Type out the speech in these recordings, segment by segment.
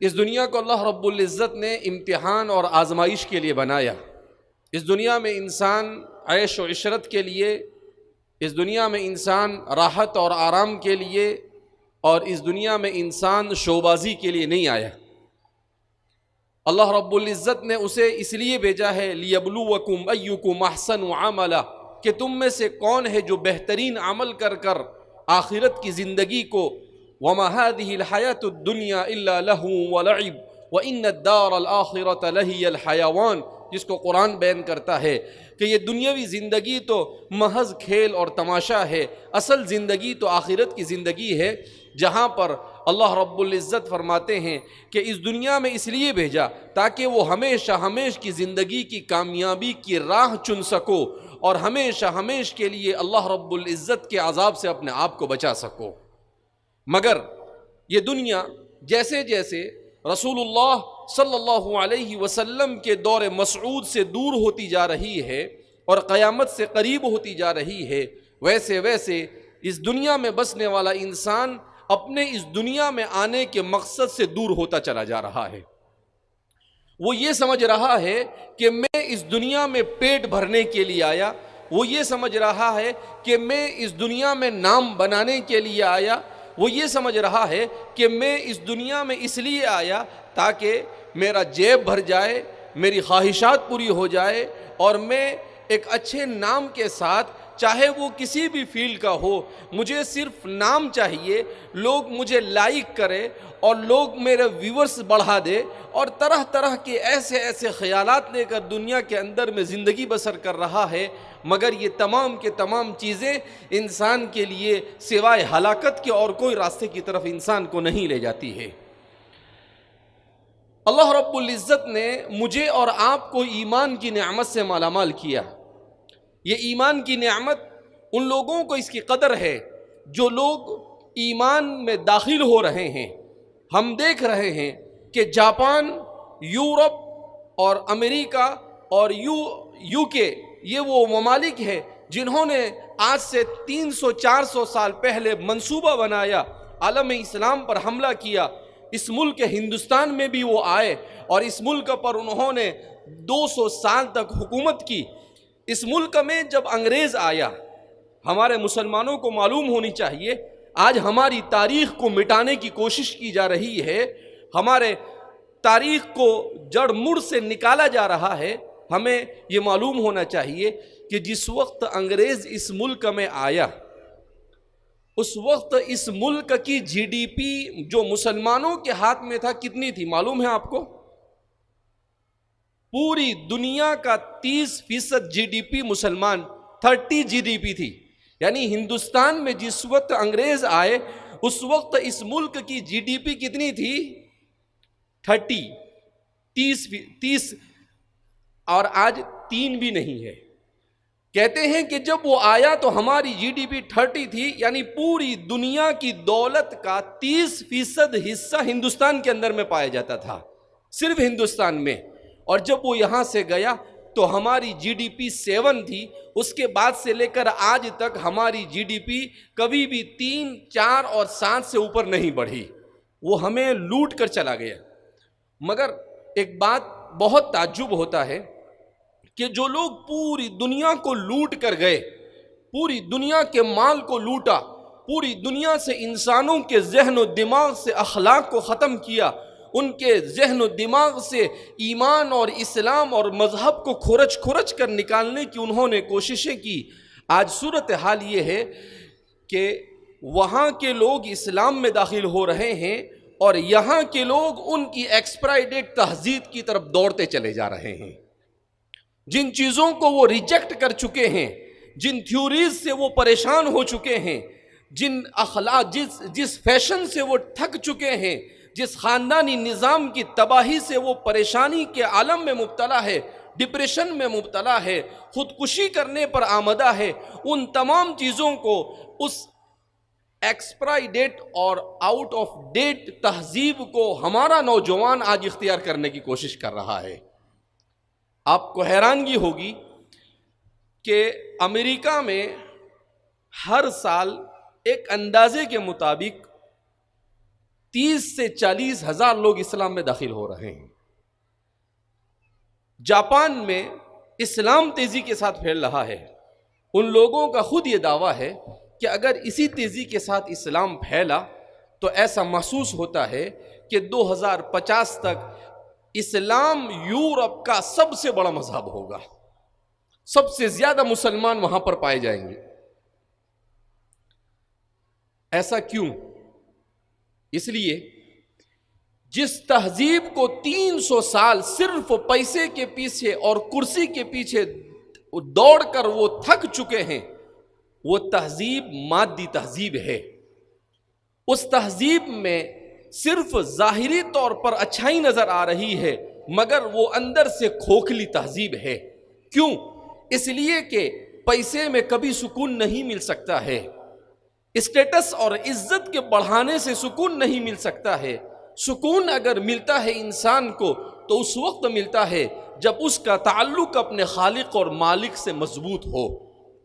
اس دنیا کو اللہ رب العزت نے امتحان اور آزمائش کے لیے بنایا۔ اس دنیا میں انسان عیش و عشرت کے لیے، اس دنیا میں انسان راحت اور آرام کے لیے، اور اس دنیا میں انسان شوبازی کے لیے نہیں آیا۔ اللہ رب العزت نے اسے اس لیے بھیجا ہے لِيَبْلُوَكُمْ أَيُّكُمْ أَحْسَنُ عَمَلًا، کہ تم میں سے کون ہے جو بہترین عمل کر کر آخرت کی زندگی کو وَمَا هَذِهِ الْحَيَاةُ الدُّنْيَا إِلَّا لَهْوٌ وَلَعِبٌ وَإِنَّ الدَّارَ الْآخِرَةَ لَهِيَ الْحَيَوَانُ، جس کو قرآن بیان کرتا ہے کہ یہ دنیاوی زندگی تو محض کھیل اور تماشا ہے، اصل زندگی تو آخرت کی زندگی ہے، جہاں پر اللہ رب العزت فرماتے ہیں کہ اس دنیا میں اس لیے بھیجا تاکہ وہ ہمیشہ ہمیش کی زندگی کی کامیابی کی راہ چن سکو، اور ہمیشہ ہمیش کے لیے اللہ رب العزت کے عذاب سے اپنے آپ کو بچا سکو۔ مگر یہ دنیا جیسے جیسے رسول اللہ صلی اللہ علیہ وسلم کے دور مسعود سے دور ہوتی جا رہی ہے اور قیامت سے قریب ہوتی جا رہی ہے، ویسے ویسے اس دنیا میں بسنے والا انسان اپنے اس دنیا میں آنے کے مقصد سے دور ہوتا چلا جا رہا ہے۔ وہ یہ سمجھ رہا ہے کہ میں اس دنیا میں پیٹ بھرنے کے لیے آیا، وہ یہ سمجھ رہا ہے کہ میں اس دنیا میں نام بنانے کے لیے آیا، وہ یہ سمجھ رہا ہے کہ میں اس دنیا میں اس لیے آیا تاکہ میرا جیب بھر جائے، میری خواہشات پوری ہو جائے، اور میں ایک اچھے نام کے ساتھ، چاہے وہ کسی بھی فیلڈ کا ہو، مجھے صرف نام چاہیے، لوگ مجھے لائک کرے اور لوگ میرے ویورز بڑھا دے، اور طرح طرح کے ایسے ایسے خیالات لے کر دنیا کے اندر میں زندگی بسر کر رہا ہے۔ مگر یہ تمام کے تمام چیزیں انسان کے لیے سوائے ہلاکت کے اور کوئی راستے کی طرف انسان کو نہیں لے جاتی ہے۔ اللہ رب العزت نے مجھے اور آپ کو ایمان کی نعمت سے مالا مال کیا۔ یہ ایمان کی نعمت ان لوگوں کو اس کی قدر ہے جو لوگ ایمان میں داخل ہو رہے ہیں۔ ہم دیکھ رہے ہیں کہ جاپان، یورپ اور امریکہ اور یو کے، یہ وہ ممالک ہیں جنہوں نے آج سے 300-400 سال پہلے منصوبہ بنایا، عالم اسلام پر حملہ کیا۔ اس ملک ہندوستان میں بھی وہ آئے اور اس ملک پر انہوں نے 200 سال تک حکومت کی۔ اس ملک میں جب انگریز آیا، ہمارے مسلمانوں کو معلوم ہونی چاہیے، آج ہماری تاریخ کو مٹانے کی کوشش کی جا رہی ہے، ہمارے تاریخ کو جڑ مڑ سے نکالا جا رہا ہے۔ ہمیں یہ معلوم ہونا چاہیے کہ جس وقت انگریز اس ملک میں آیا، اس وقت اس ملک کی جی ڈی پی جو مسلمانوں کے ہاتھ میں تھا کتنی تھی معلوم ہے آپ کو؟ پوری دنیا کا 30% جی ڈی پی مسلمان، 30 جی ڈی پی تھی۔ یعنی ہندوستان میں جس وقت انگریز آئے اس وقت اس ملک کی جی ڈی پی کتنی تھی؟ 30 اور آج 3 بھی نہیں ہے۔ کہتے ہیں کہ جب وہ آیا تو ہماری جی ڈی پی 30 تھی، یعنی پوری دنیا کی دولت کا 30% حصہ ہندوستان کے اندر میں پایا جاتا تھا، صرف ہندوستان میں۔ اور جب وہ یہاں سے گیا تو ہماری جی ڈی پی 7 تھی، اس کے بعد سے لے کر آج تک ہماری جی ڈی پی کبھی بھی 3، 4 اور 7 سے اوپر نہیں بڑھی، وہ ہمیں لوٹ کر چلا گیا۔ مگر ایک بات بہت تعجب ہوتا ہے کہ جو لوگ پوری دنیا کو لوٹ کر گئے، پوری دنیا کے مال کو لوٹا، پوری دنیا سے انسانوں کے ذہن و دماغ سے اخلاق کو ختم کیا، ان کے ذہن و دماغ سے ایمان اور اسلام اور مذہب کو کھرچ کر نکالنے کی انہوں نے کوششیں کی۔ آج صورتحال یہ ہے کہ وہاں کے لوگ اسلام میں داخل ہو رہے ہیں اور یہاں کے لوگ ان کی ایکسپائری ڈیٹ تہذیب کی طرف دوڑتے چلے جا رہے ہیں۔ جن چیزوں کو وہ ریجیکٹ کر چکے ہیں، جن تھیوریز سے وہ پریشان ہو چکے ہیں، جن اخلاق جس فیشن سے وہ تھک چکے ہیں، جس خاندانی نظام کی تباہی سے وہ پریشانی کے عالم میں مبتلا ہے، ڈپریشن میں مبتلا ہے، خودکشی کرنے پر آمدہ ہے، ان تمام چیزوں کو اس ایکسپائری ڈیٹ اور آؤٹ آف ڈیٹ تہذیب کو ہمارا نوجوان آج اختیار کرنے کی کوشش کر رہا ہے۔ آپ کو حیرانگی ہوگی کہ امریکہ میں ہر سال ایک اندازے کے مطابق 30 سے 40 ہزار لوگ اسلام میں داخل ہو رہے ہیں۔ جاپان میں اسلام تیزی کے ساتھ پھیل رہا ہے۔ ان لوگوں کا خود یہ دعویٰ ہے کہ اگر اسی تیزی کے ساتھ اسلام پھیلا تو ایسا محسوس ہوتا ہے کہ 2050 تک اسلام یورپ کا سب سے بڑا مذہب ہوگا، سب سے زیادہ مسلمان وہاں پر پائے جائیں گے۔ ایسا کیوں؟ اس لیے جس تہذیب کو 300 سال صرف پیسے کے پیچھے اور کرسی کے پیچھے دوڑ کر وہ تھک چکے ہیں، وہ تہذیب مادی تہذیب ہے۔ اس تہذیب میں صرف ظاہری طور پر اچھائی نظر آ رہی ہے، مگر وہ اندر سے کھوکھلی تہذیب ہے۔ کیوں؟ اس لیے کہ پیسے میں کبھی سکون نہیں مل سکتا ہے، اسٹیٹس اور عزت کے بڑھانے سے سکون نہیں مل سکتا ہے۔ سکون اگر ملتا ہے انسان کو تو اس وقت ملتا ہے جب اس کا تعلق اپنے خالق اور مالک سے مضبوط ہو،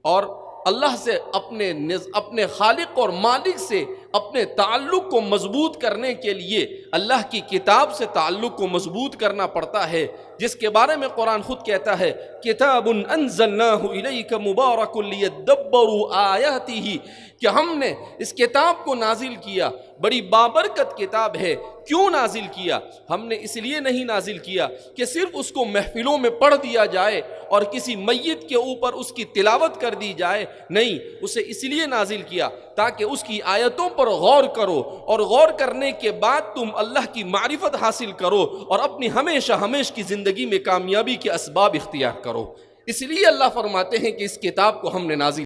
اور اللہ سے اپنے خالق اور مالک سے اپنے تعلق کو مضبوط کرنے کے لیے اللہ کی کتاب سے تعلق کو مضبوط کرنا پڑتا ہے، جس کے بارے میں قرآن خود کہتا ہے کتاب انزلناہ الیک مبارک لیدبروا آیاتہ، کہ ہم نے اس کتاب کو نازل کیا، بڑی بابرکت کتاب ہے۔ کیوں نازل کیا؟ ہم نے اس لیے نہیں نازل کیا کہ صرف اس کو محفلوں میں پڑھ دیا جائے اور کسی میت کے اوپر اس کی تلاوت کر دی جائے، نہیں، اسے اس لیے نازل کیا تاکہ اس کی آیتوں پر غور کرو، اور غور کرنے کے بعد تم اللہ کی معرفت حاصل کرو اور اپنی ہمیشہ کی زندگی میں کامیابی کے اسباب اختیار کرو۔ اس لیے اللہ فرماتے ہیں کہ اس کتاب کو ہم نے نازل